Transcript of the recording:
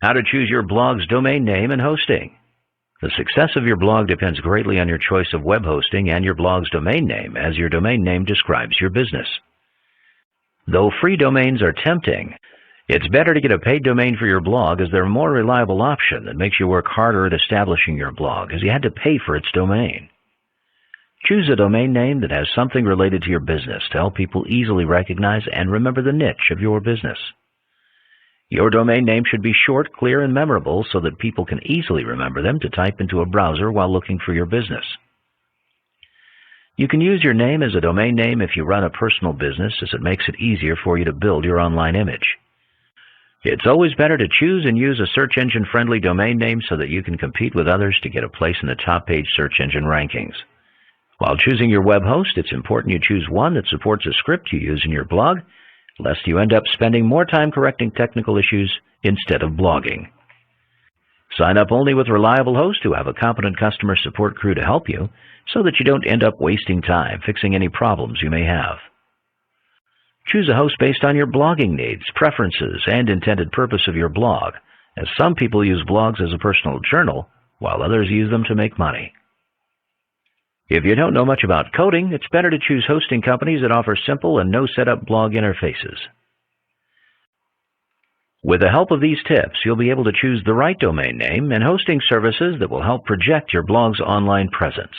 How to choose your blog's domain name and hosting. The success of your blog depends greatly on your choice of web hosting and your blog's domain name, as your domain name describes your business. Though free domains are tempting, it's better to get a paid domain for your blog, as they're a more reliable option that makes you work harder at establishing your blog, as you had to pay for its domain. Choose a domain name that has something related to your business to help people easily recognize and remember the niche of your business. Your domain name should be short, clear, and memorable so that people can easily remember them to type into a browser while looking for your business. You can use your name as a domain name if you run a personal business, as it makes it easier for you to build your online image. It's always better to choose and use a search engine-friendly domain name so that you can compete with others to get a place in the top page search engine rankings. While choosing your web host, it's important you choose one that supports a script you use in your blog, lest you end up spending more time correcting technical issues instead of blogging. Sign up only with reliable hosts who have a competent customer support crew to help you, so that you don't end up wasting time fixing any problems you may have. Choose a host based on your blogging needs, preferences, and intended purpose of your blog, as some people use blogs as a personal journal, while others use them to make money. If you don't know much about coding, it's better to choose hosting companies that offer simple and no-setup blog interfaces. With the help of these tips, you'll be able to choose the right domain name and hosting services that will help project your blog's online presence.